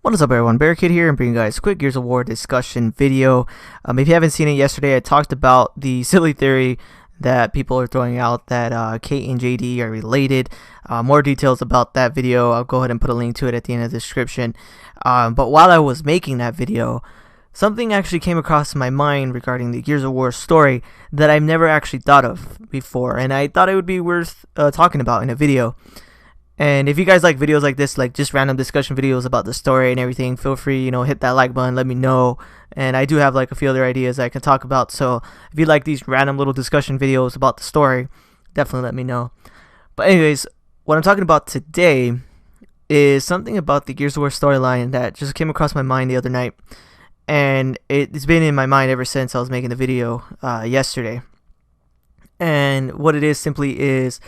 What is up, everyone? Barricade here and bringing you guys a quick Gears of War discussion video. If you haven't seen it yesterday, I talked about the silly theory that people are throwing out that Kate and JD are related. More details about that video, I'll go ahead and put a link to it at the end of the description. But while I was making that video, something actually came across my mind regarding the Gears of War story that I've never actually thought of before, and I thought it would be worth talking about in a video. And if you guys like videos like this, like just random discussion videos about the story and everything, feel free, hit that like button, let me know. And I do have like a few other ideas I can talk about, so if you like these random little discussion videos about the story, definitely let me know. But anyways, what I'm talking about today is something about the Gears of War storyline that just came across my mind the other night. And it's been in my mind ever since I was making the video yesterday. And what it is simply is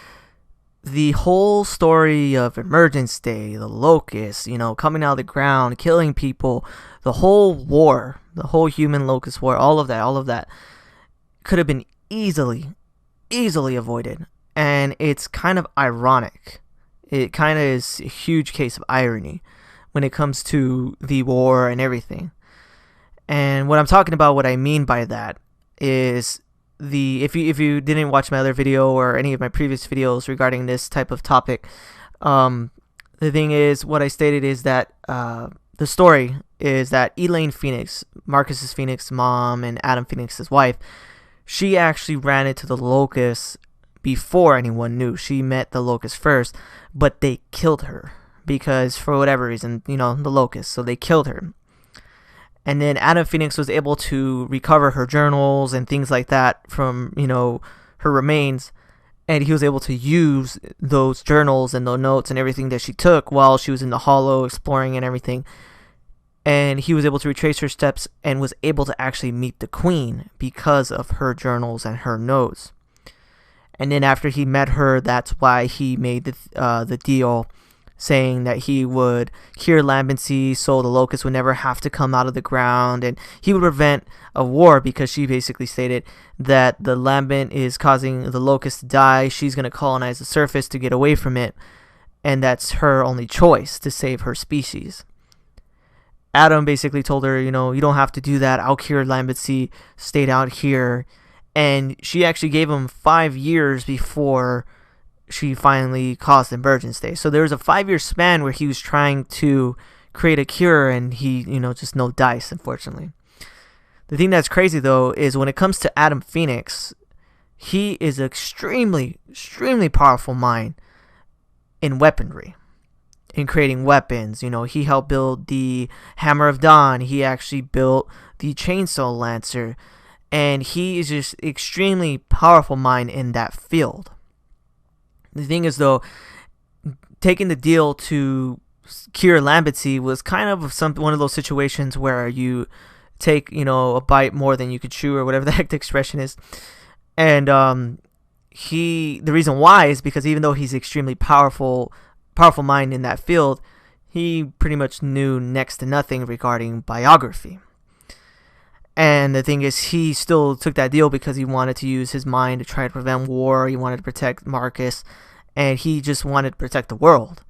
the whole story of Emergence Day, the Locust, coming out of the ground, killing people, the whole war, the whole human locust war, all of that could have been easily avoided. And it's kind of ironic. It kind of is a huge case of irony when it comes to the war and everything. And what I'm talking about, what I mean by that is if you didn't watch my other video or any of my previous videos regarding this type of topic, the thing is, what I stated is that the story is that Elaine Phoenix, Marcus's Phoenix mom and Adam Phoenix's wife, she actually ran into the Locust before anyone knew. She met the Locust first, but they killed her because for whatever reason, the Locust, so they killed her. And then Adam Phoenix was able to recover her journals and things like that from, her remains. And he was able to use those journals and the notes and everything that she took while she was in the Hollow exploring and everything. And he was able to retrace her steps and was able to actually meet the Queen because of her journals and her notes. And then after he met her, that's why he made the deal, saying that he would cure lambency so the Locust would never have to come out of the ground, and he would prevent a war because she basically stated that the lambent is causing the Locust to die. She's going to colonize the surface to get away from it, and that's her only choice to save her species. Adam basically told her, you don't have to do that. I'll cure lambency. Stayed out here. And she actually gave him 5 years before she finally caused Emergence Day. So there was a 5-year span where he was trying to create a cure, and he, just no dice, unfortunately. The thing that's crazy, though, is when it comes to Adam Phoenix, he is an extremely powerful mind in weaponry, in creating weapons. He helped build the Hammer of Dawn. He actually built the Chainsaw Lancer. And he is just extremely powerful mind in that field. The thing is, though, taking the deal to cure lambency was kind of one of those situations where you take, a bite more than you could chew, or whatever the heck the expression is. And the reason why is because even though he's extremely powerful mind in that field, he pretty much knew next to nothing regarding biography. And the thing is, he still took that deal because he wanted to use his mind to try to prevent war. He wanted to protect Marcus, and he just wanted to protect the world.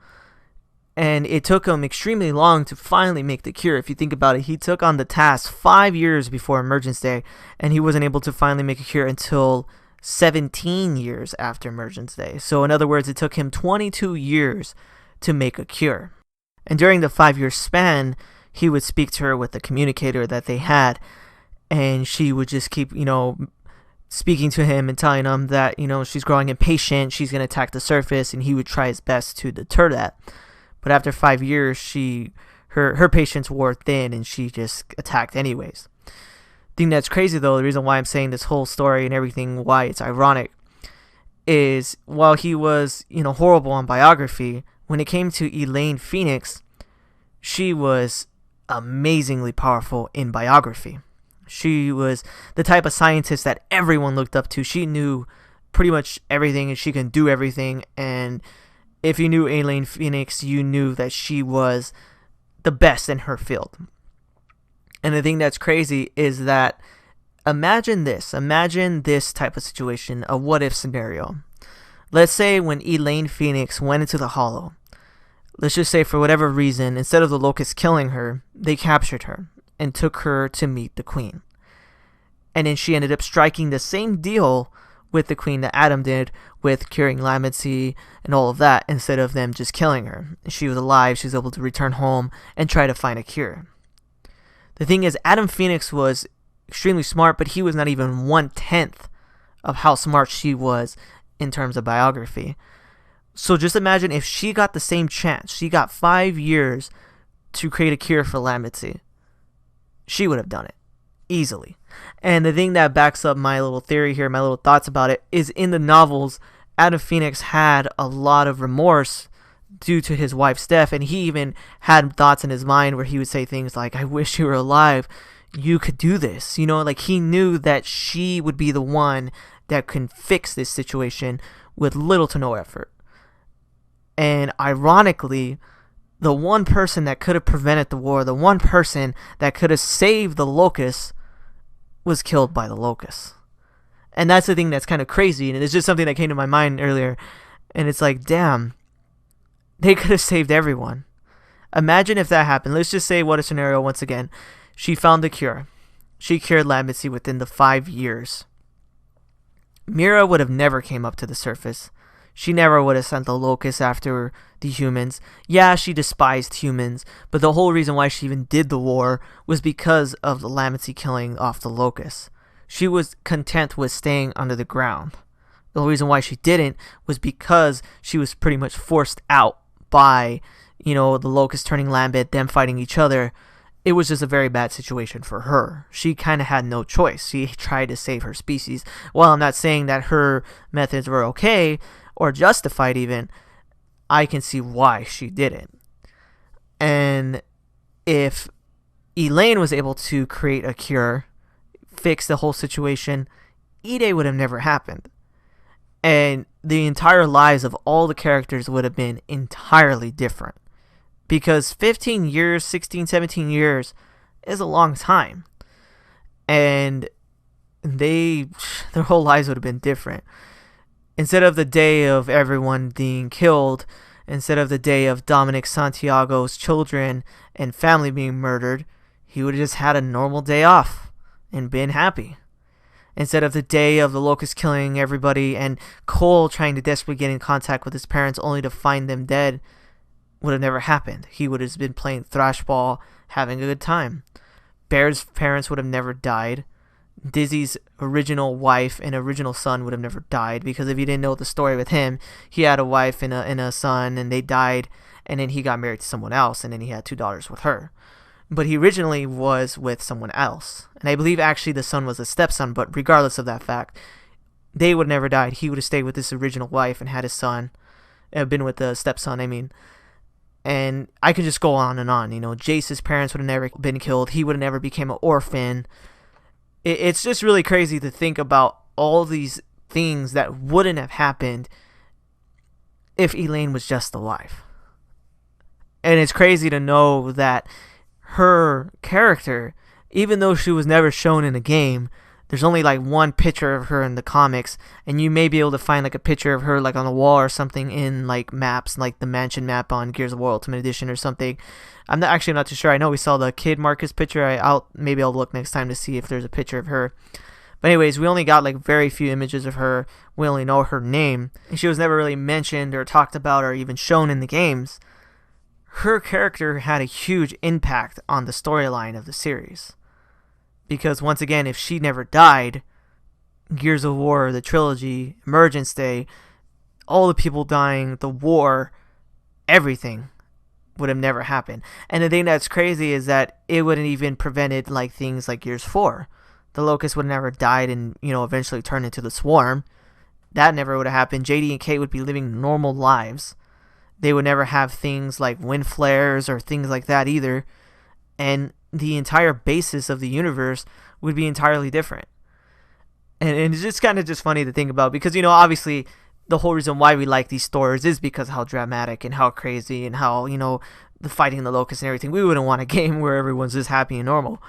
And it took him extremely long to finally make the cure. If you think about it, he took on the task 5 years before Emergence Day, and he wasn't able to finally make a cure until 17 years after Emergence Day. So in other words, it took him 22 years to make a cure. And during the 5-year span, he would speak to her with the communicator that they had. And she would just keep, speaking to him and telling him that, she's growing impatient, she's going to attack the surface, and he would try his best to deter that. But after 5 years, her patience wore thin, and she just attacked anyways. The thing that's crazy, though, the reason why I'm saying this whole story and everything, why it's ironic, is while he was, horrible on biography, when it came to Elaine Phoenix, she was amazingly powerful in biography. She was the type of scientist that everyone looked up to. She knew pretty much everything, and she can do everything. And if you knew Elaine Phoenix, you knew that she was the best in her field. And the thing that's crazy is that imagine this type of situation, a what-if scenario. Let's say when Elaine Phoenix went into the Hollow, let's just say for whatever reason, instead of the Locust killing her, they captured her and took her to meet the Queen. And then she ended up striking the same deal with the Queen that Adam did with curing Lambency and all of that, instead of them just killing her. She was alive, she was able to return home and try to find a cure. The thing is, Adam Phoenix was extremely smart, but he was not even 1/10 of how smart she was in terms of biography. So just imagine if she got the same chance. She got 5 years to create a cure for Lambency. She would have done it easily. And the thing that backs up my little theory here, my little thoughts about it, is in the novels, Adam Phoenix had a lot of remorse due to his wife's death, and he even had thoughts in his mind where he would say things like, I wish you were alive, you could do this. You know, like he knew that she would be the one that can fix this situation with little to no effort. And ironically, the one person that could have prevented the war, the one person that could have saved the Locust, was killed by the Locust. And that's the thing that's kind of crazy, and it's just something that came to my mind earlier. And it's like, damn, they could have saved everyone. Imagine if that happened. Let's just say, what a scenario once again. She found the cure. She cured Lambency within the 5 years. Mira would have never came up to the surface. She never would have sent the Locust after the humans. Yeah, she despised humans, but the whole reason why she even did the war was because of the Lambency killing off the Locust. She was content with staying under the ground. The reason why she didn't was because she was pretty much forced out by, the Locust turning Lambent, them fighting each other. It was just a very bad situation for her. She kind of had no choice. She tried to save her species. While I'm not saying that her methods were okay or justified even, I can see why she did it. And if Elaine was able to create a cure, fix the whole situation, E-Day would have never happened. And the entire lives of all the characters would have been entirely different. Because 15 years, 16, 17 years is a long time. And their whole lives would have been different. Instead of the day of everyone being killed, instead of the day of Dominic Santiago's children and family being murdered, he would have just had a normal day off and been happy. Instead of the day of the Locust killing everybody and Cole trying to desperately get in contact with his parents only to find them dead, would have never happened. He would have been playing thrashball, having a good time. Bear's parents would have never died. Dizzy's original wife and original son would have never died, because if you didn't know the story with him, he had a wife and a son, and they died, and then he got married to someone else, and then he had 2 daughters with her. But he originally was with someone else, and I believe actually the son was a stepson, but regardless of that fact, they would have never died. He would have stayed with his original wife and had his son, been with the stepson, I mean. And I could just go on and on. Jace's parents would have never been killed. He would have never became an orphan. It's just really crazy to think about all these things that wouldn't have happened if Elaine was just alive. And it's crazy to know that her character, even though she was never shown in the game, there's only like one picture of her in the comics, and you may be able to find like a picture of her like on a wall or something in like maps, like the mansion map on Gears of War Ultimate Edition or something. I'm not too sure. I know we saw the Kid Marcus picture. Maybe I'll look next time to see if there's a picture of her. But anyways, we only got like very few images of her. We only know her name, and she was never really mentioned or talked about or even shown in the games. Her character had a huge impact on the storyline of the series. Because once again, if she never died, Gears of War, the trilogy, Emergence Day, all the people dying, the war, everything would have never happened. And the thing that's crazy is that it wouldn't even prevented like things like Gears 4. The Locust would have never died and, eventually turned into the Swarm. That never would have happened. JD and Kate would be living normal lives. They would never have things like wind flares or things like that either. And the entire basis of the universe would be entirely different. And it's just kind of just funny to think about, because, obviously the whole reason why we like these stories is because how dramatic and how crazy and how, the fighting the Locust and everything. We wouldn't want a game where everyone's just happy and normal.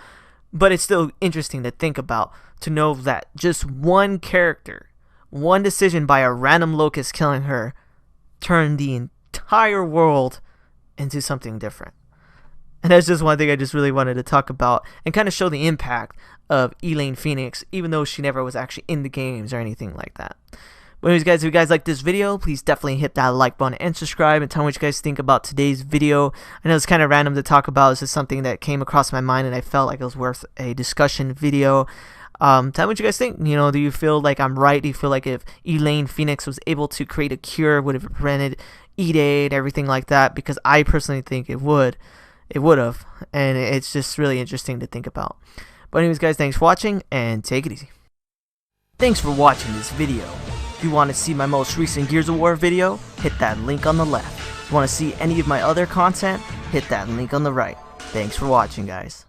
But it's still interesting to think about, to know that just one character, one decision by a random Locust killing her, turned the entire world into something different. And that's just one thing I just really wanted to talk about and kind of show the impact of Elaine Phoenix, even though she never was actually in the games or anything like that. But anyways, guys, if you guys like this video, please definitely hit that like button and subscribe and tell me what you guys think about today's video. I know it's kind of random to talk about. This is something that came across my mind and I felt like it was worth a discussion video. Tell me what you guys think. You know, do you feel like I'm right? Do you feel like if Elaine Phoenix was able to create a cure, would have prevented E-Day and everything like that? Because I personally think it would. It would have. And it's just really interesting to think about. But anyways, guys, thanks for watching and take it easy. Thanks for watching this video. If you want to see my most recent Gears of War video, hit that link on the left. If you want to see any of my other content, hit that link on the right. Thanks for watching, guys.